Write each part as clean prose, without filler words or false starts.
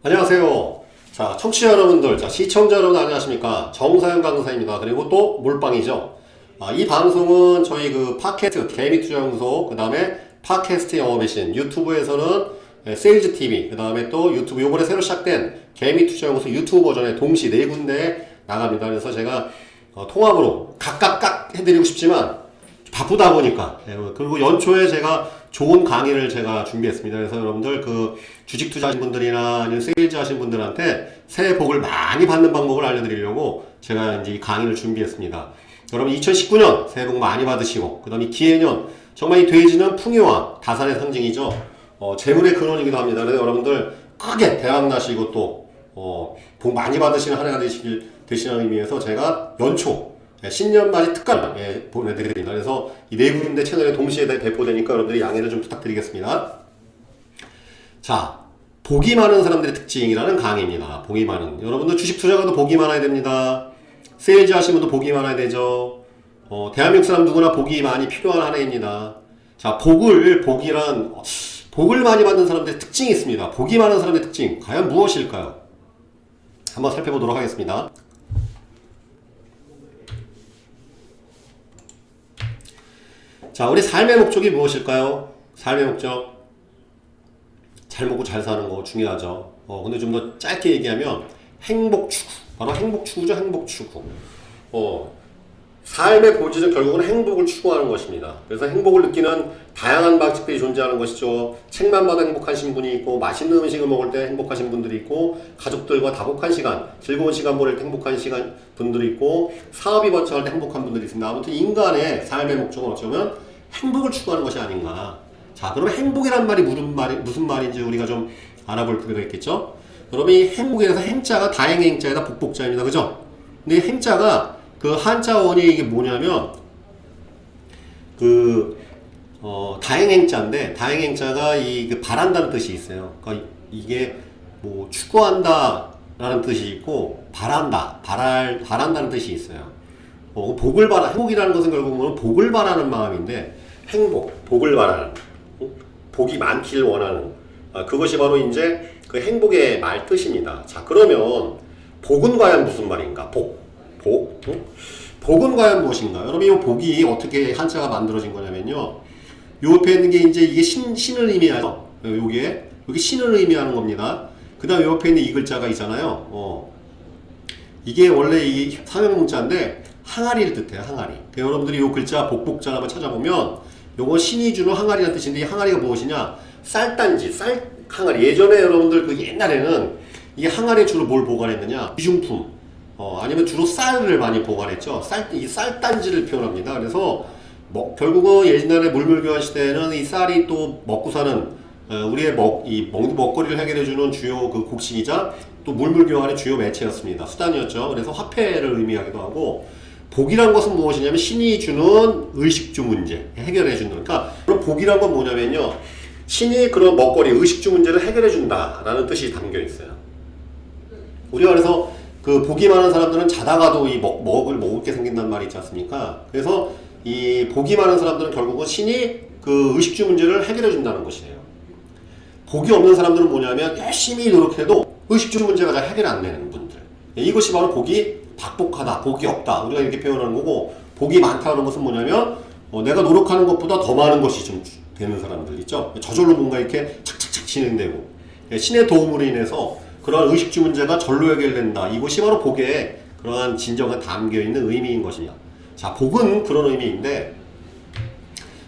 안녕하세요. 자, 청취자 여러분들, 자, 시청자 여러분 안녕하십니까? 정사연 강사입니다. 그리고 또 몰빵이죠. 이 방송은 저희 그 팟캐스트, 개미투자연구소, 그 다음에 팟캐스트 영업이신 유튜브에서는 세일즈 TV, 그 다음에 또 유튜브, 요번에 새로 시작된 개미투자연구소 유튜브 버전에 동시 네 군데에 나갑니다. 그래서 제가 통합으로 각각 해드리고 싶지만 바쁘다 보니까, 그리고 연초에 제가 좋은 강의를 제가 준비했습니다. 그래서 여러분들 그 주식 투자하신 분들이나 아니면 세일즈 하신 분들한테 새해 복을 많이 받는 방법을 알려드리려고 제가 이제 이 강의를 준비했습니다. 여러분 2019년 새해 복 많이 받으시고, 그 다음에 기해년, 정말 이 돼지는 풍요와 다산의 상징이죠. 재물의 근원이기도 합니다. 그래서 여러분들 크게 대박 나시고 또 복 많이 받으시는 한 해가 되시는 의미에서 제가 연초 신년맞이 특강 보내드립니다. 그래서 이 네 군데 채널에 동시에 배포되니까 여러분들이 양해를 좀 부탁드리겠습니다. 자, 복이 많은 사람들의 특징이라는 강의입니다. 복이 많은. 여러분들 주식 투자가도 복이 많아야 됩니다. 세일즈 하시는 분도 복이 많아야 되죠. 대한민국 사람 누구나 복이 많이 필요한 한 해입니다. 자, 복을 많이 받는 사람들의 특징이 있습니다. 복이 많은 사람들의 특징, 과연 무엇일까요? 한번 살펴보도록 하겠습니다. 자, 우리 삶의 목적이 무엇일까요? 삶의 목적. 잘 먹고 잘 사는 거 중요하죠. 근데 좀 더 짧게 얘기하면 행복 추구. 바로 행복 추구죠, 행복 추구. 삶의 본질은 결국은 행복을 추구하는 것입니다. 그래서 행복을 느끼는 다양한 방식들이 존재하는 것이죠. 책만 봐도 행복하신 분이 있고, 맛있는 음식을 먹을 때 행복하신 분들이 있고, 가족들과 다복한 시간, 즐거운 시간 보낼 때 행복한 시간 분들이 있고, 사업이 번창할 때 행복한 분들이 있습니다. 아무튼 인간의 삶의 목적은 어쩌면 행복을 추구하는 것이 아닌가. 자, 그러면 행복이란 말이 무슨 말인지 우리가 좀 알아볼 필요가 있겠죠? 여러분, 이 행복에서 행자가 다행의 행자에다 복복자입니다. 그죠? 근데 이 행자가 그 한자원이 이게 뭐냐면 다행행자인데, 다행행자가 그 바란다는 뜻이 있어요. 그러니까 이게 뭐 추구한다 라는 뜻이 있고, 바란다는 뜻이 있어요. 행복이라는 것은 결국은 복을 바라는 마음인데, 복을 바라는, 복이 많기를 원하는, 그것이 바로 이제 그 행복의 말 뜻입니다. 자, 그러면 복은 과연 무슨 말인가? 복은 과연 무엇인가? 여러분, 이 복이 어떻게 한자가 만들어진 거냐면요. 요 옆에 있는 게 이제 이게 신을 의미하죠. 여기 신을 의미하는 겁니다. 그 다음 옆에 있는 이 글자가 있잖아요. 이게 원래 이 삼형문자인데 항아리를 뜻해요, 항아리. 여러분들이 이 글자 복복자를 한번 찾아보면 요거 신이 주는 항아리라는 뜻인데, 이 항아리가 무엇이냐? 쌀단지, 항아리. 예전에 여러분들 그 옛날에는 이 항아리에 주로 뭘 보관했느냐? 귀중품. 아니면 주로 쌀을 많이 보관했죠. 이 쌀단지를 표현합니다. 그래서 결국은 옛날에 물물교환 시대에는 이 쌀이 또 먹고 사는 우리의 먹거리를 해결해주는 주요 그 곡식이자 또 물물교환의 주요 매체였습니다. 수단이었죠. 그래서 화폐를 의미하기도 하고, 복이란 것은 무엇이냐면 신이 주는 의식주 문제 해결해주는. 그러니까 그럼 복이란 건 뭐냐면요, 신이 그런 먹거리 의식주 문제를 해결해준다라는 뜻이 담겨 있어요. 우리가 그래서 그 복이 많은 사람들은 자다가도 이 먹을 게 생긴다는 말이 있지 않습니까? 그래서 이 복이 많은 사람들은 결국은 신이 그 의식주 문제를 해결해 준다는 것이에요. 복이 없는 사람들은 뭐냐면 열심히 노력해도 의식주 문제가 잘 해결 안 되는 분들. 이것이 바로 복이 박복하다, 복이 없다. 우리가 이렇게 표현하는 거고, 복이 많다는 것은 뭐냐면 내가 노력하는 것보다 더 많은 것이 좀 되는 사람들 있죠. 저절로 뭔가 이렇게 착착착 진행되고, 신의 도움으로 인해서 그러한 의식주 문제가 절로 해결된다. 이것이 바로 복의 그러한 진정한 담겨있는 의미인 것입니다. 자, 복은 그런 의미인데,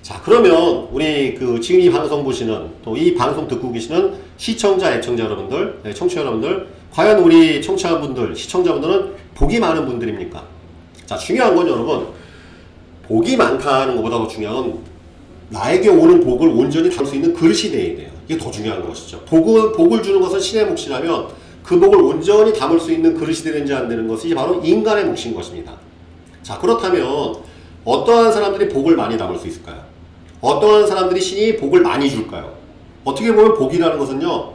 자, 그러면 우리 지금 이 방송 보시는, 또 이 방송 듣고 계시는 시청자, 애청자 여러분들, 청취자 여러분들, 과연 우리 청취자분들, 시청자분들은 복이 많은 분들입니까? 자, 중요한 건 여러분, 복이 많다는 것보다 더 중요한 건 나에게 오는 복을 온전히 담을 수 있는 그릇이 되어야 돼요. 이게 더 중요한 것이죠. 복을 주는 것은 신의 몫이라면 그 복을 온전히 담을 수 있는 그릇이 되는지 안 되는 것이 바로 인간의 몫인 것입니다. 자, 그렇다면 어떠한 사람들이 복을 많이 담을 수 있을까요? 어떠한 사람들이 신이 복을 많이 줄까요? 어떻게 보면 복이라는 것은요,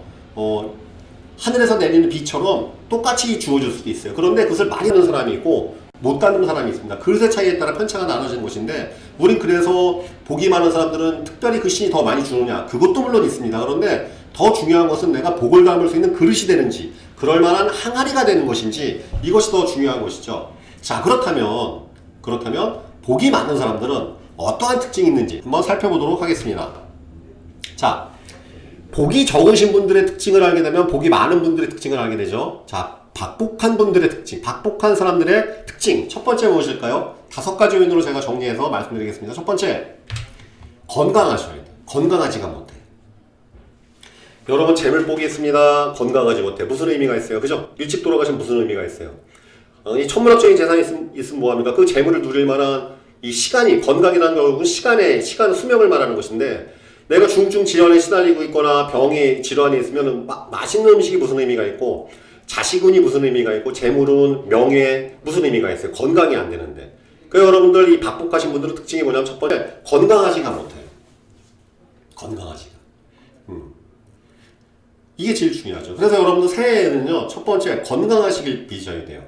하늘에서 내리는 비처럼 똑같이 주어질 수도 있어요. 그런데 그것을 많이 하는 사람이 있고 못 갖는 사람이 있습니다. 그릇의 차이에 따라 편차가 나눠지는 것인데, 우린 그래서 복이 많은 사람들은 특별히 그 신이 더 많이 주느냐, 그것도 물론 있습니다. 그런데 더 중요한 것은 내가 복을 담을 수 있는 그릇이 되는지, 그럴 만한 항아리가 되는 것인지, 이것이 더 중요한 것이죠. 자, 그렇다면 복이 많은 사람들은 어떠한 특징이 있는지 한번 살펴보도록 하겠습니다. 자, 복이 적으신 분들의 특징을 알게 되면 복이 많은 분들의 특징을 알게 되죠. 자, 박복한 분들의 특징, 박복한 사람들의 특징. 첫 번째 무엇일까요? 5가지 요인으로 제가 정리해서 말씀드리겠습니다. 첫 번째, 건강하셔야 돼요. 건강하지가 못해. 여러분, 재물복이 있습니다. 건강하지 못해. 무슨 의미가 있어요? 그죠? 일찍 돌아가시면 무슨 의미가 있어요? 이 천문학적인 재산이 있으면 뭐합니까? 그 재물을 누릴 만한 이 시간이, 건강이라는 결국은 수명을 말하는 것인데, 내가 중증 질환에 시달리고 있거나 병이, 질환이 있으면 맛있는 음식이 무슨 의미가 있고, 자식운이 무슨 의미가 있고, 재물운, 명예, 무슨 의미가 있어요? 건강이 안 되는데. 그래서 여러분들 이 박복하신 분들의 특징이 뭐냐면 첫 번째, 건강하지가 못해요. 건강하지가. 이게 제일 중요하죠. 그래서 여러분들 새해에는요, 첫 번째, 건강하시길 빚어야 돼요.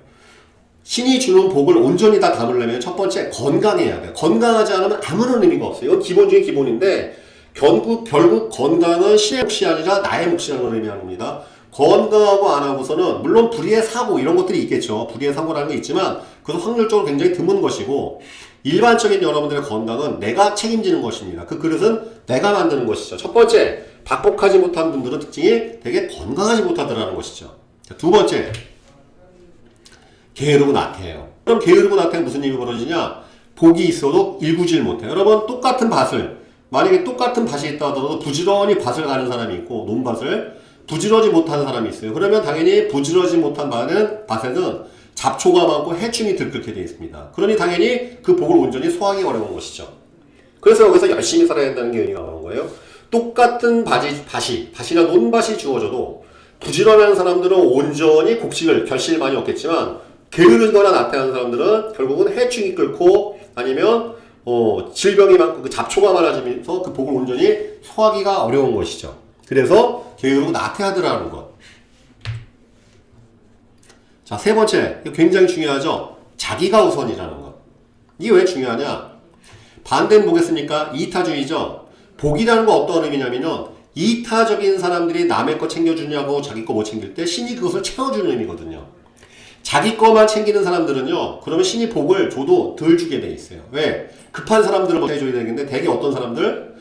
신이 주는 복을 온전히 다 담으려면 첫 번째, 건강해야 돼요. 건강하지 않으면 아무런 의미가 없어요. 이건 기본 중에 기본인데, 결국 건강은 신의 몫이 아니라 나의 몫이라는 걸 의미하는 겁니다. 건강하고 안 하고서는 물론 불의의 사고 이런 것들이 있겠죠. 불의의 사고라는 게 있지만 그것은 확률적으로 굉장히 드문 것이고, 일반적인 여러분들의 건강은 내가 책임지는 것입니다. 그 그릇은 내가 만드는 것이죠. 첫 번째, 박복하지 못한 분들은 특징이 되게 건강하지 못하더라는 것이죠. 자, 두 번째, 게으르고 나태해요. 그럼 게으르고 나태는 무슨 일이 벌어지냐? 복이 있어도 일구질 못해요. 여러분, 똑같은 밭을, 만약에 똑같은 밭이 있다 하더라도 부지런히 밭을 가는 사람이 있고, 논밭을 부지런히 못하는 사람이 있어요. 그러면 당연히 부지런히 못한 밭에는 잡초가 많고 해충이 들끓게 되어 있습니다. 그러니 당연히 그 복을 온전히 소화하기 어려운 것이죠. 그래서 여기서 열심히 살아야 된다는 게 의미가 나오는 거예요. 똑같은 밭이나 논밭이 주어져도 부지런한 사람들은 온전히 결실을 많이 얻겠지만, 게으르거나 나태한 사람들은 결국은 해충이 끓고 아니면 질병이 많고 그 잡초가 많아지면서 그 복을 온전히 소화하기가 어려운 것이죠. 그래서 게으르고 나태하더라는 것. 자, 세 번째, 이거 굉장히 중요하죠. 자기가 우선이라는 것. 이게 왜 중요하냐? 반대는 뭐겠습니까? 이타주의죠. 복이라는 건 어떤 의미냐면요, 이타적인 사람들이 남의 거 챙겨주냐고 자기 거 못 챙길 때 신이 그것을 채워주는 의미거든요. 자기 거만 챙기는 사람들은요, 그러면 신이 복을 줘도 덜 주게 돼 있어요. 왜? 급한 사람들을 먼저 해줘야 되겠는데, 대개 어떤 사람들?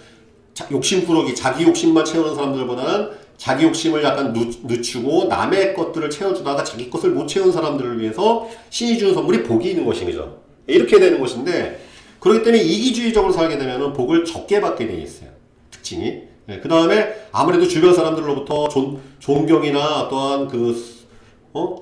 욕심꾸러기, 자기 욕심만 채우는 사람들보다는 자기 욕심을 약간 늦추고 남의 것들을 채워주다가 자기 것을 못 채운 사람들을 위해서 신이 주는 선물이 복이 있는 것이죠. 이렇게 되는 것인데, 그렇기 때문에 이기주의적으로 살게 되면 복을 적게 받게 돼 있어요. 특징이. 네, 그 다음에 아무래도 주변 사람들로부터 존경이나 또한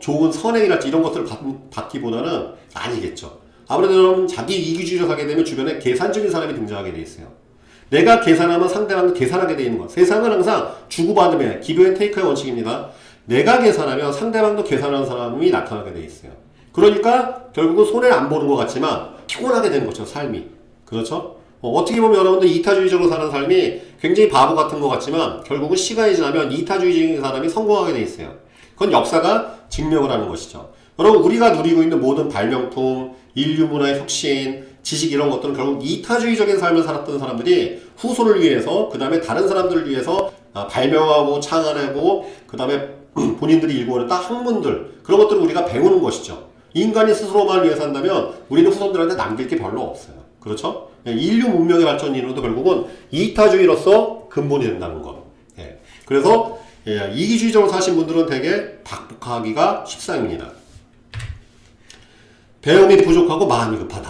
좋은 선행이랄지 이런 것들을 받기보다는 아니겠죠. 아무래도 여러분, 자기 이기주의로 살게 되면 주변에 계산적인 사람이 등장하게 돼 있어요. 내가 계산하면 상대방도 계산하게 되어 있는 것. 세상은 항상 주고받음의 기브 앤 테이크의 원칙입니다. 내가 계산하면 상대방도 계산하는 사람이 나타나게 되어 있어요. 그러니까 결국은 손해를 안 보는 것 같지만 피곤하게 되는 거죠, 삶이. 그렇죠? 어떻게 보면 여러분들 이타주의적으로 사는 삶이 굉장히 바보 같은 것 같지만 결국은 시간이 지나면 이타주의적인 사람이 성공하게 돼 있어요. 그건 역사가 증명을 하는 것이죠. 여러분, 우리가 누리고 있는 모든 발명품, 인류 문화의 혁신, 지식 이런 것들은 결국 이타주의적인 삶을 살았던 사람들이 후손을 위해서, 그 다음에 다른 사람들을 위해서 발명하고 창안하고, 그 다음에 본인들이 일궈냈다 학문들, 그런 것들을 우리가 배우는 것이죠. 인간이 스스로만 위해서 한다면 우리는 후손들한테 남길 게 별로 없어요. 그렇죠? 인류 문명의 발전 이론도 결국은 이타주의로서 근본이 된다는 것. 예. 그래서 이기주의적으로 사신 분들은 되게 박복하기가 십상입니다. 배움이 부족하고 마음이 급하다.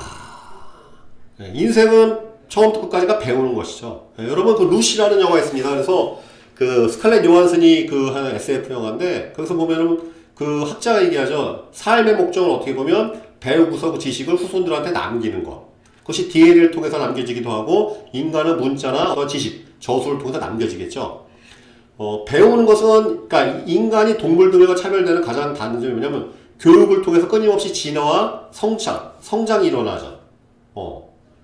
인생은 처음부터 끝까지가 배우는 것이죠. 여러분, 그 루시라는 영화 있습니다. 그래서 그 스칼렛 요한슨이 한 SF 영화인데, 거기서 보면은 그 학자가 얘기하죠. 삶의 목적은 어떻게 보면 배우고서 그 지식을 후손들한테 남기는 것. 그것이 DNA를 통해서 남겨지기도 하고, 인간은 문자나 지식, 저술을 통해서 남겨지겠죠. 배우는 것은, 그러니까 인간이 동물들과 차별되는 가장 다른 점이 뭐냐면, 교육을 통해서 끊임없이 진화와 성장이 일어나죠.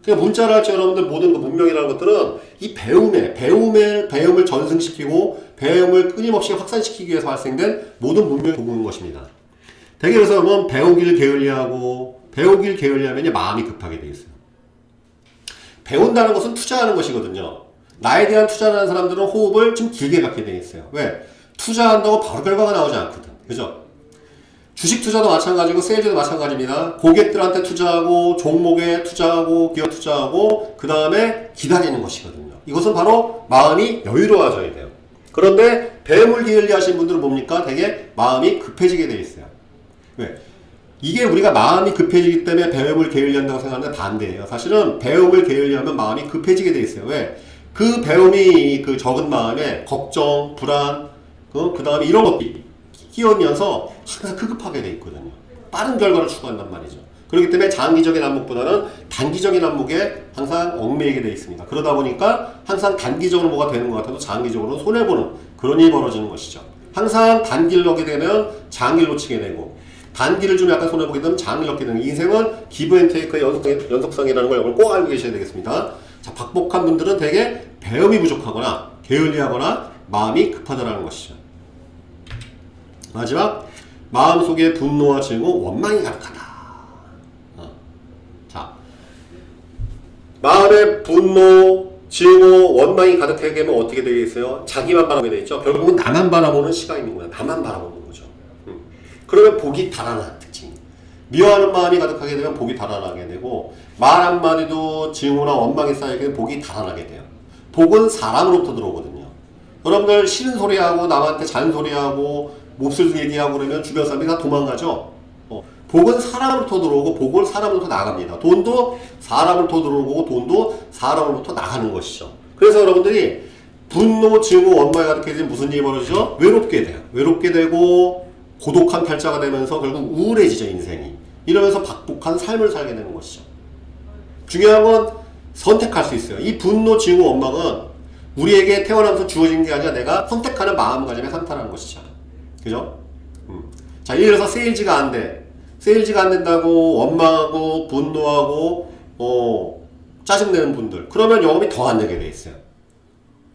그러니까 문자를 할지 여러분들 모든 그 문명이라는 것들은 이 배움을 전승시키고 배움을 끊임없이 확산시키기 위해서 발생된 모든 문명의 도구인 것입니다. 대개 그래서 여러분, 배우길 게을리하면 마음이 급하게 돼 있어요. 배운다는 것은 투자하는 것이거든요. 나에 대한 투자를 하는 사람들은 호흡을 좀 길게 갖게 돼 있어요. 왜? 투자한다고 바로 결과가 나오지 않거든. 그죠? 주식 투자도 마찬가지고 세일즈도 마찬가지입니다. 고객들한테 투자하고 종목에 투자하고 기업 투자하고 그 다음에 기다리는 것이거든요. 이것은 바로 마음이 여유로워져야 돼요. 그런데 배움을 게을리 하신 분들은 뭡니까? 되게 마음이 급해지게 돼 있어요. 왜? 이게 우리가 마음이 급해지기 때문에 배움을 게을리한다고 생각하는데 반대예요. 사실은 배움을 게을리하면 마음이 급해지게 돼 있어요. 왜? 그 배움이 그 적은 마음에 걱정, 불안, 그 다음에 이런 것들이 끼얹으면서 항상 급급하게 돼 있거든요. 빠른 결과를 추구한단 말이죠. 그렇기 때문에 장기적인 안목보다는 단기적인 안목에 항상 얽매이게 돼 있습니다. 그러다 보니까 항상 단기적으로 뭐가 되는 것 같아도 장기적으로 손해보는 그런 일이 벌어지는 것이죠. 항상 단기를 넣게 되면 장기를 놓치게 되고 단기를 좀 약간 손해보게 되면 장기를 넣게 되는 인생은 기브 앤 테이크의 연속성이라는 걸 여러분 꼭 알고 계셔야 되겠습니다. 자, 박복한 분들은 되게 배움이 부족하거나 게을리하거나 마음이 급하다는 것이죠. 마지막, 마음속에 분노와 증오, 원망이 가득하다. 자, 마음에 분노, 증오, 원망이 가득하게 되면 어떻게 되겠어요? 자기만 바라보게 되겠죠. 결국은 나만 바라보는 시각이구나. 나만 바라보는 거죠. 그러면 복이 달아나는 특징이. 미워하는 마음이 가득하게 되면 복이 달아나게 되고, 말 한마디도 증오나 원망이 쌓이게 되면 복이 달아나게 돼요. 복은 사람으로부터 들어오거든요. 여러분들 싫은 소리하고 남한테 잔소리하고 몹쓸 얘기하고 그러면 주변 사람들이 다 도망가죠. 복은 사람으로부터 들어오고 복은 사람으로부터 나갑니다. 돈도 사람으로부터 들어오고 돈도 사람으로부터 나가는 것이죠. 그래서 여러분들이 분노, 증오, 원망이 가득해 지면 무슨 일이 벌어지죠? 외롭게 돼요. 외롭게 되고 고독한 팔자가 되면서 결국 우울해지죠, 인생이. 이러면서 박복한 삶을 살게 되는 것이죠. 중요한 건 선택할 수 있어요. 이 분노, 증오, 원망은 우리에게 태어나면서 주어진 게 아니라 내가 선택하는 마음가짐에 산타라는 것이죠. 그죠? 자, 예를 들어서 세일즈가 안 돼. 세일즈가 안 된다고 원망하고 분노하고 짜증내는 분들. 그러면 영업이 더 안 되게 돼 있어요.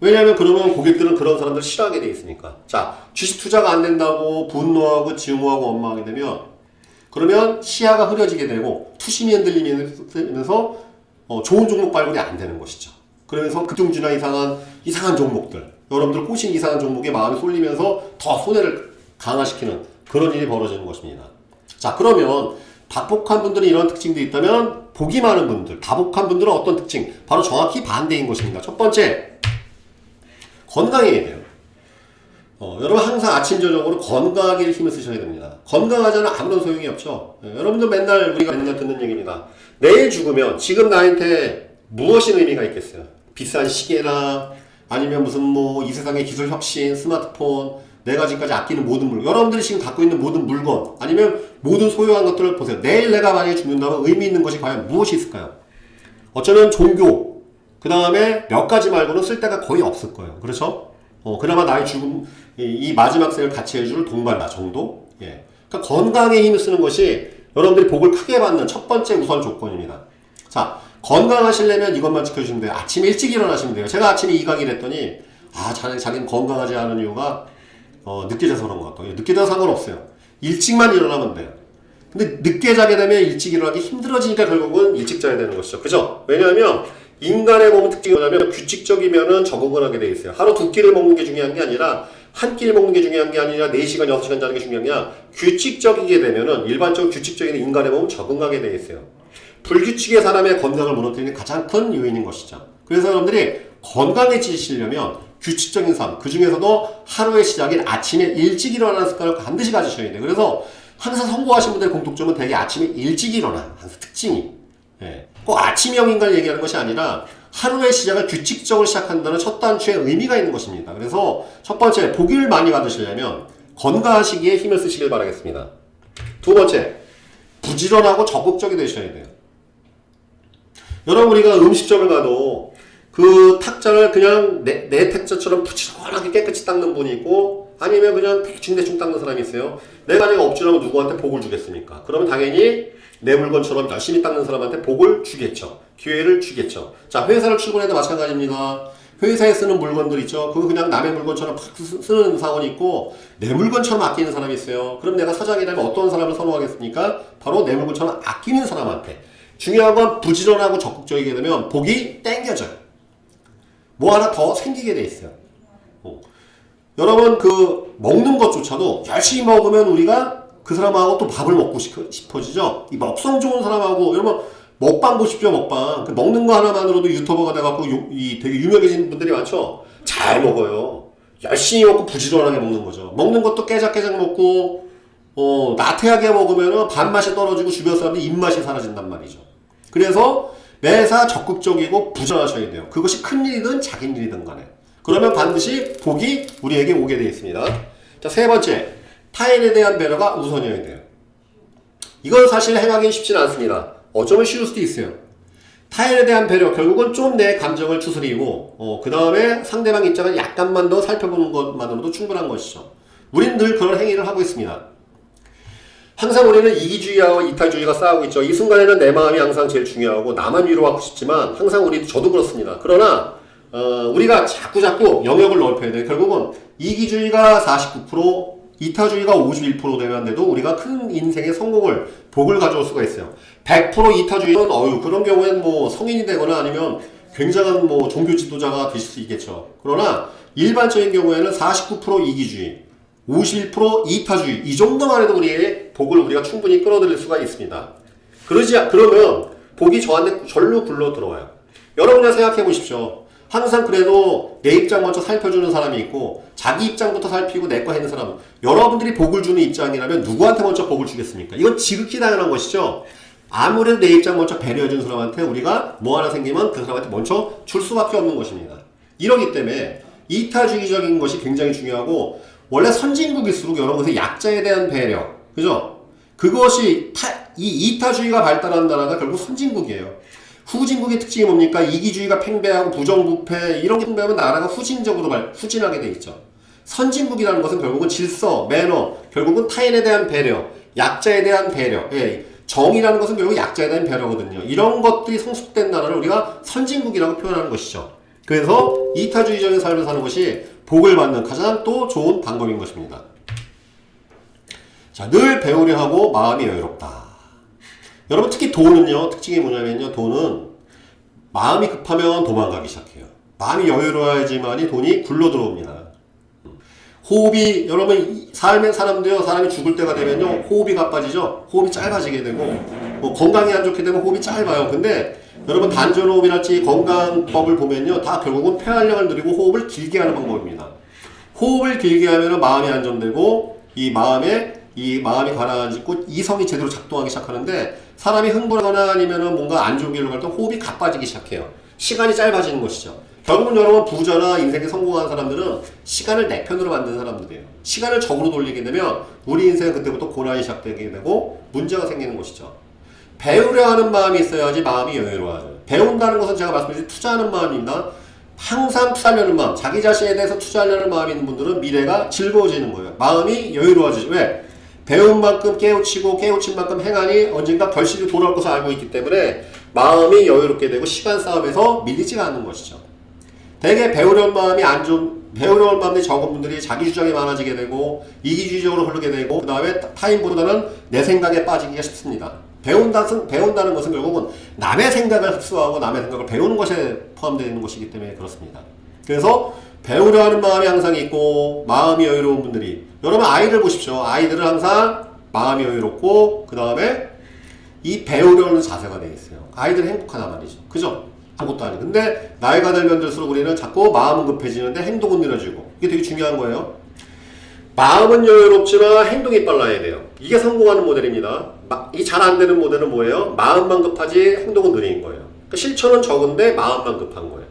왜냐하면 그러면 고객들은 그런 사람들 싫어하게 돼 있으니까. 자, 주식 투자가 안 된다고 분노하고 증오하고 원망하게 되면 그러면 시야가 흐려지게 되고 투심이 흔들리면서 좋은 종목 발굴이 안 되는 것이죠. 그러면서 급등주나 이상한 종목들, 여러분들 꼬신 이상한 종목에 마음이 쏠리면서 더 손해를 강화시키는 그런 일이 벌어지는 것입니다. 자, 그러면 박복한 분들은 이런 특징도 있다면 복이 많은 분들, 다복한 분들은 어떤 특징? 바로 정확히 반대인 것입니다. 첫 번째, 건강해야 돼요. 여러분 항상 아침 저녁으로 건강하게 힘을 쓰셔야 됩니다. 건강하지 않으면 아무런 소용이 없죠. 여러분들 우리가 맨날 듣는 얘기입니다. 내일 죽으면 지금 나한테 무엇이 의미가 있겠어요? 비싼 시계나 아니면 무슨 이 세상의 기술 혁신, 스마트폰, 내가 지금까지 아끼는 모든 물건, 여러분들이 지금 갖고 있는 모든 물건, 아니면 모든 소유한 것들을 보세요. 내일 내가 만약에 죽는다면 의미 있는 것이 과연 무엇이 있을까요? 어쩌면 종교, 그 다음에 몇 가지 말고는 쓸 데가 거의 없을 거예요. 그렇죠? 그나마 나의 죽음, 이 마지막 생을 같이 해줄 동반자 정도? 예. 그러니까 건강에 힘을 쓰는 것이 여러분들이 복을 크게 받는 첫 번째 우선 조건입니다. 자, 건강하시려면 이것만 지켜주시면 돼요. 아침에 일찍 일어나시면 돼요. 제가 아침에 이 강의를 했더니, 자기는 건강하지 않은 이유가, 늦게 자서 그런 것 같아요. 늦게 자서 상관없어요. 일찍만 일어나면 돼요. 근데 늦게 자게 되면 일찍 일어나기 힘들어지니까 결국은 일찍 자야 되는 것이죠. 그죠? 왜냐하면, 인간의 몸 특징이 뭐냐면 규칙적이면은 적응을 하게 돼 있어요. 하루 두 끼를 먹는 게 중요한 게 아니라 한 끼를 먹는 게 중요한 게 아니라 4시간, 6시간 자는 게 중요한 게 아니라 규칙적이게 되면은 일반적으로 규칙적인 인간의 몸은 적응하게 돼 있어요. 불규칙의 사람의 건강을 무너뜨리는 가장 큰 요인인 것이죠. 그래서 여러분들이 건강해지시려면 규칙적인 삶, 그 중에서도 하루의 시작인 아침에 일찍 일어나는 습관을 반드시 가지셔야 돼요. 그래서 항상 성공하신 분들의 공통점은 되게 아침에 일찍 일어나요. 항상 특징이. 예. 꼭 아침형 인간을 얘기하는 것이 아니라 하루의 시작을 규칙적으로 시작한다는 첫 단추에 의미가 있는 것입니다. 그래서 첫 번째, 복을 많이 받으시려면 건강하시기에 힘을 쓰시길 바라겠습니다. 두 번째, 부지런하고 적극적이 되셔야 돼요. 여러분, 우리가 음식점을 가도 그 탁자를 그냥 내 탁자처럼 부지런하게 깨끗이 닦는 분이 있고 아니면 그냥 대충 닦는 사람이 있어요. 내가 업주라면 누구한테 복을 주겠습니까? 그러면 당연히 내 물건처럼 열심히 닦는 사람한테 복을 주겠죠. 기회를 주겠죠. 자, 회사를 출근해도 마찬가지입니다. 회사에 쓰는 물건들 있죠. 그거 그냥 남의 물건처럼 팍 쓰는 사원이 있고 내 물건처럼 아끼는 사람이 있어요. 그럼 내가 사장이라면 어떤 사람을 선호하겠습니까? 바로 내 물건처럼 아끼는 사람한테. 중요한 건 부지런하고 적극적이게 되면 복이 땡겨져요. 뭐 하나 더 생기게 돼 있어요. 여러분 그 먹는 것조차도 열심히 먹으면 우리가 그 사람하고 또 밥을 먹고 싶어지죠. 이 먹성 좋은 사람하고 여러분 먹방 보십시오. 먹방 그 먹는 거 하나만으로도 유튜버가 돼갖고 이 되게 유명해진 분들이 많죠. 잘 먹어요. 열심히 먹고 부지런하게 먹는 거죠. 먹는 것도 깨작깨작 먹고 나태하게 먹으면 밥맛이 떨어지고 주변 사람들 입맛이 사라진단 말이죠. 그래서 매사 적극적이고 부지런하셔야 돼요. 그것이 큰일이든 작은 일이든 간에. 그러면 반드시 복이 우리에게 오게 되어 있습니다. 자, 세 번째, 타인에 대한 배려가 우선이어야 돼요. 이건 사실 행하기 쉽지는 않습니다. 어쩌면 쉬울 수도 있어요. 타인에 대한 배려, 결국은 좀 내 감정을 추스리고 그 다음에 상대방 입장을 약간만 더 살펴보는 것만으로도 충분한 것이죠. 우리는 늘 그런 행위를 하고 있습니다. 항상 우리는 이기주의와 이타주의가 싸우고 있죠. 이 순간에는 내 마음이 항상 제일 중요하고 나만 위로하고 싶지만 항상 저도 그렇습니다. 그러나 우리가 자꾸 영역을 넓혀야 돼요. 결국은 이기주의가 49%, 이타주의가 51% 되는데도 우리가 큰 인생의 성공을, 복을 가져올 수가 있어요. 100% 이타주의는 그런 경우에는 뭐 성인이 되거나 아니면 굉장한 뭐 종교 지도자가 되실 수 있겠죠. 그러나 일반적인 경우에는 49% 이기주의, 51% 이타주의, 이 정도만 해도 우리의 복을 우리가 충분히 끌어들일 수가 있습니다. 그러면 복이 저한테 절로 굴러 들어와요. 여러분 그냥 생각해 보십시오. 항상 그래도 내 입장 먼저 살펴주는 사람이 있고 자기 입장부터 살피고 내 거 하는 사람, 여러분들이 복을 주는 입장이라면 누구한테 먼저 복을 주겠습니까? 이건 지극히 당연한 것이죠. 아무래도 내 입장 먼저 배려해준 사람한테 우리가 뭐 하나 생기면 그 사람한테 먼저 줄 수밖에 없는 것입니다. 이러기 때문에 이타주의적인 것이 굉장히 중요하고, 원래 선진국일수록 여러 것의 약자에 대한 배려, 그죠? 그것이 이 이타주의가 발달한 나라가 결국 선진국이에요. 후진국의 특징이 뭡니까? 이기주의가 팽배하고 부정부패 이런 게 팽배하면 나라가 후진하게 돼 있죠. 선진국이라는 것은 결국은 질서, 매너, 결국은 타인에 대한 배려, 약자에 대한 배려, 정의라는 것은 결국 약자에 대한 배려거든요. 이런 것들이 성숙된 나라를 우리가 선진국이라고 표현하는 것이죠. 그래서 이타주의적인 삶을 사는 것이 복을 받는 가장 또 좋은 방법인 것입니다. 자, 늘 배우려 하고 마음이 여유롭다. 여러분 특히 돈은요, 특징이 뭐냐면요, 돈은 마음이 급하면 도망가기 시작해요. 마음이 여유로워야지만이 돈이 굴러 들어옵니다. 호흡이, 여러분 삶의 사람이 죽을 때가 되면요 호흡이 가빠지죠. 호흡이 짧아지게 되고 뭐 건강이 안 좋게 되면 호흡이 짧아요. 근데 여러분 단전호흡이랄지 건강법을 보면요 다 결국은 폐활량을 늘리고 호흡을 길게 하는 방법입니다. 호흡을 길게 하면 마음이 안정되고 이 마음이 가라앉고 이성이 제대로 작동하기 시작하는데, 사람이 흥분하거나 아니면은 뭔가 안 좋은 길로 갈 때 호흡이 가빠지기 시작해요. 시간이 짧아지는 것이죠. 결국은 여러분 부자나 인생에 성공한 사람들은 시간을 내 편으로 만드는 사람들이에요. 시간을 적으로 돌리게 되면 우리 인생은 그때부터 고난이 시작되게 되고 문제가 생기는 것이죠. 배우려 하는 마음이 있어야지 마음이 여유로워져요. 배운다는 것은 제가 말씀드린 투자하는 마음입니다. 항상 투자하려는 마음, 자기 자신에 대해서 투자하려는 마음이 있는 분들은 미래가 즐거워지는 거예요. 마음이 여유로워지죠. 왜? 배운 만큼 깨우치고 깨우친 만큼 행하니 언젠가 결실이 돌아올 것을 알고 있기 때문에 마음이 여유롭게 되고 시간 싸움에서 밀리지가 않는 것이죠. 대개 배우려는 마음이 적은 분들이 자기 주장이 많아지게 되고 이기주의적으로 흐르게 되고 그 다음에 타인보다는 내 생각에 빠지기가 쉽습니다. 배운다는 것은 결국은 남의 생각을 흡수하고 남의 생각을 배우는 것에 포함되어 있는 것이기 때문에 그렇습니다. 그래서 배우려 하는 마음이 항상 있고 마음이 여유로운 분들이, 여러분 아이들 보십시오. 아이들은 항상 마음이 여유롭고 그 다음에 이 배우려는 자세가 되어 있어요. 아이들은 행복하단 말이죠. 그죠? 아무것도 아니고. 근데 나이가 들면 들수록 우리는 자꾸 마음은 급해지는데 행동은 느려지고, 이게 되게 중요한 거예요. 마음은 여유롭지만 행동이 빨라야 돼요. 이게 성공하는 모델입니다. 이 잘 안 되는 모델은 뭐예요? 마음만 급하지 행동은 느린 거예요. 그러니까 실천은 적은데 마음만 급한 거예요.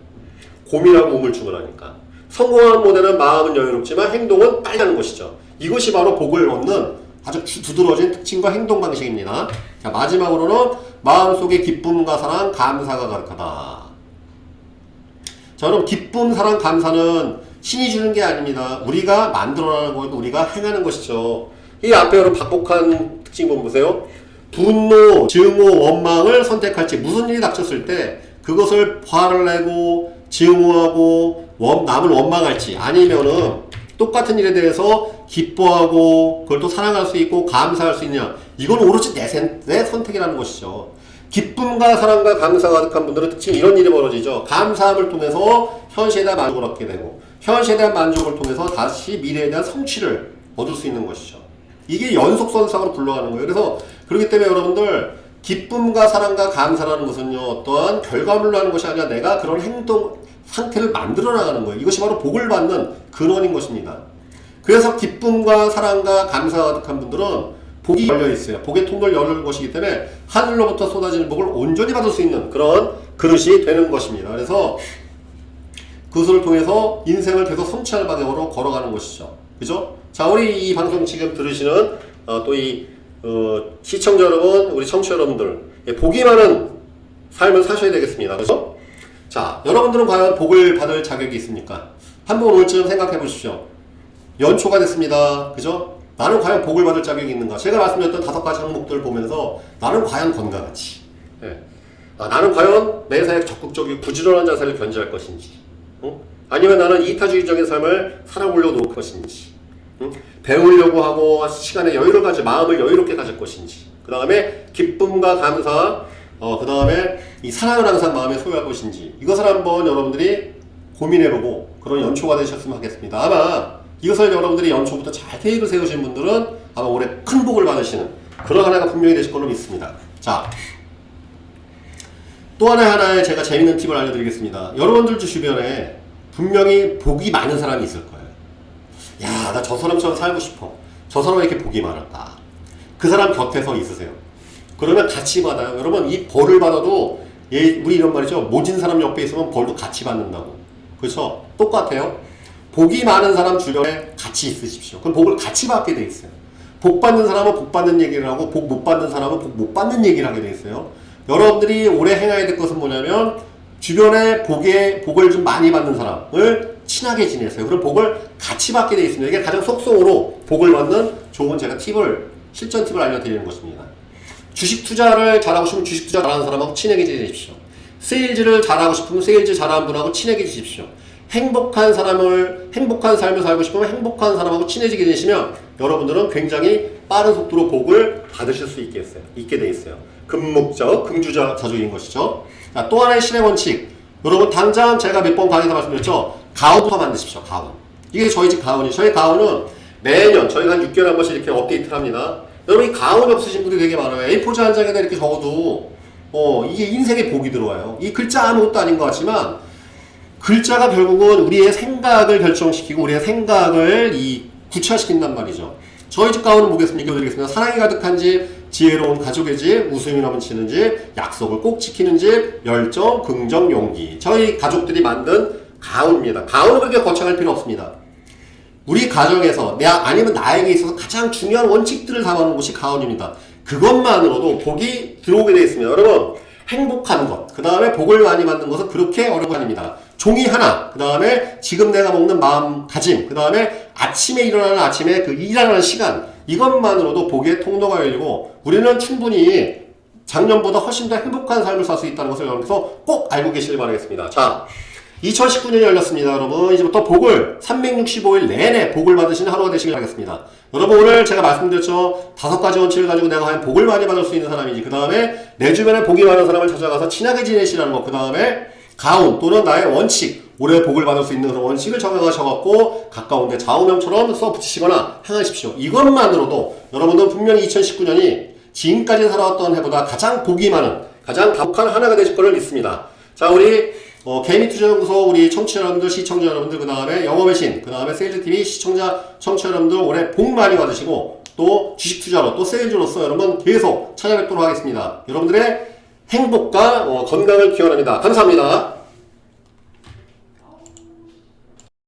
고민하고 우물쭈물 하니까. 성공하는 모델은 마음은 여유롭지만 행동은 빨리 하는 것이죠. 이것이 바로 복을 얻는 아주 두드러진 특징과 행동 방식입니다. 자, 마지막으로는 마음속에 기쁨과 사랑, 감사가 가득하다. 자, 그럼 기쁨, 사랑, 감사는 신이 주는 게 아닙니다. 우리가 만들어내는 거고 우리가 행하는 것이죠. 이 앞에 여러분 박복한 특징 보세요. 분노, 증오, 원망을 선택할지, 무슨 일이 닥쳤을 때 그것을 화를 내고 증오하고 남을 원망할지, 아니면은 똑같은 일에 대해서 기뻐하고 그걸 또 사랑할 수 있고 감사할 수 있냐, 이건 오로지 내 선택이라는 것이죠. 기쁨과 사랑과 감사가 가득한 분들은 특징 이런 일이 벌어지죠. 감사함을 통해서 현실에 대한 만족을 얻게 되고 현실에 대한 만족을 통해서 다시 미래에 대한 성취를 얻을 수 있는 것이죠. 이게 연속선상으로 굴러가는 거예요. 그래서 그렇기 때문에 여러분들 기쁨과 사랑과 감사라는 것은요 어떠한 결과물로 하는 것이 아니라 내가 그런 행동 상태를 만들어 나가는 거예요. 이것이 바로 복을 받는 근원인 것입니다. 그래서 기쁨과 사랑과 감사가 가득한 분들은 복이 열려 있어요. 복의 통로를 여는 것이기 때문에 하늘로부터 쏟아지는 복을 온전히 받을 수 있는 그런 그릇이 되는 것입니다. 그래서 그것을 통해서 인생을 계속 성취할 방향으로 걸어가는 것이죠. 그죠? 자, 우리 이 방송 지금 들으시는 또 이 시청자 여러분, 우리 청취자 여러분들 복이 많은 삶을 사셔야 되겠습니다. 그죠? 자, 여러분들은 과연 복을 받을 자격이 있습니까? 한번 오늘쯤 생각해 보십시오. 연초가 됐습니다. 그죠? 나는 과연 복을 받을 자격이 있는가? 제가 말씀드렸던 5가지 항목들을 보면서 나는 과연 건강한지, 나는 과연 매사에 적극적이고 부지런한 자세를 견지할 것인지, 아니면 나는 이타주의적인 삶을 살아보려고 노력할 것인지, 배우려고 하고 시간에 여유를 가지 마음을 여유롭게 가질 것인지, 그 다음에 기쁨과 감사, 그 다음에 이 사랑을 항상 마음에 소유할 것인지, 이것을 한번 여러분들이 고민해보고 그런 연초가 되셨으면 하겠습니다. 아마 이것을 여러분들이 연초부터 잘 계획을 세우신 분들은 아마 올해 큰 복을 받으시는 그런 하나가 분명히 되실 걸로 믿습니다. 자, 또 하나의 제가 재밌는 팁을 알려드리겠습니다. 여러분들 주변에 분명히 복이 많은 사람이 있을 거예요. 야, 나 저 사람처럼 살고 싶어. 저 사람 왜 이렇게 복이 많을까? 그 사람 곁에서 있으세요. 그러면 같이 받아요. 여러분, 이 벌을 받아도 우리 이런 말이죠. 모진 사람 옆에 있으면 벌도 같이 받는다고. 그렇죠? 똑같아요. 복이 많은 사람 주변에 같이 있으십시오. 그럼 복을 같이 받게 돼 있어요. 복 받는 사람은 복 받는 얘기를 하고 복 못 받는 사람은 복 못 받는 얘기를 하게 돼 있어요. 여러분들이 올해 행해야 될 것은 뭐냐면 주변에 복을 좀 많이 받는 사람을 친하게 지내세요. 그럼 복을 같이 받게 돼 있습니다. 이게 가장 속성으로 복을 받는 좋은 제가 실전 팁을 알려드리는 것입니다. 주식 투자를 잘하고 싶으면 주식 투자 잘하는 사람하고 친하게 지내십시오. 세일즈를 잘하고 싶으면 세일즈 잘하는 분하고 친하게 지십시오. 행복한 삶을 살고 싶으면 행복한 사람하고 친해지게 되시면 여러분들은 굉장히 빠른 속도로 복을 받으실 수 있게 돼 있어요. 금목적, 금주자적인 것이죠. 자, 또 하나의 신의 원칙. 여러분, 당장 제가 몇 번 강의에서 말씀드렸죠. 가온부터 만드십시오. 가온. 이게 저희 집 가온이에요. 저희 가온은 매년 저희가 한 6개월에 한 번씩 이렇게 업데이트를 합니다. 여러분, 이 가온이 없으신 분들이 되게 많아요. A4지 한 장에다 이렇게 적어도 이게 인생에 복이 들어와요. 이 글자 아무것도 아닌 것 같지만 글자가 결국은 우리의 생각을 결정시키고 우리의 생각을 구체화시킨단 말이죠. 저희 집 가오는 뭐겠습니까? 읽어드리겠습니다. 사랑이 가득한 집, 지혜로운 가족의 집, 웃음이 넘치는 집, 약속을 꼭 지키는 집, 열정, 긍정, 용기. 저희 가족들이 만든 가오입니다. 가오는 그렇게 거창할 필요 없습니다. 우리 가정에서 아니면 나에게 있어서 가장 중요한 원칙들을 담아놓은 것이 가오입니다. 그것만으로도 복이 들어오게 되어 있습니다. 여러분, 행복한 것, 그 다음에 복을 많이 받는 것은 그렇게 어려운 거 아닙니다. 종이 하나, 그 다음에 지금 내가 먹는 마음가짐, 그 다음에 아침에 일어나는 아침에 그 일하는 시간, 이것만으로도 복의 통로가 열리고 우리는 충분히 작년보다 훨씬 더 행복한 삶을 살 수 있다는 것을 여러분께서 꼭 알고 계시길 바라겠습니다. 자, 2019년이 열렸습니다. 여러분, 이제부터 복을 365일 내내 복을 받으시는 하루가 되시길 바라겠습니다. 여러분, 오늘 제가 말씀드렸죠. 5가지 원칙을 가지고 내가 과연 복을 많이 받을 수 있는 사람인지, 그 다음에 내 주변에 복이 많은 사람을 찾아가서 친하게 지내시라는 것, 그 다음에 가온 또는 나의 원칙, 올해 복을 받을 수 있는 그런 원칙을 정해가셔갖고 가까운데 좌우명처럼 써붙이시거나 행하십시오. 이것만으로도 여러분들은 분명히 2019년이 지금까지 살아왔던 해보다 가장 복이 많은, 가장 가혹한 하나가 되실 거를 믿습니다. 자, 우리 개미투자연구소 우리 청취자 여러분들, 시청자 여러분들, 그 다음에 영업의 신, 그 다음에 세일즈TV 청취자 여러분들 올해 복 많이 받으시고 또 주식투자로 또 세일즈로서 여러분 계속 찾아뵙도록 하겠습니다. 여러분들의 행복과 건강을 기원합니다. 감사합니다.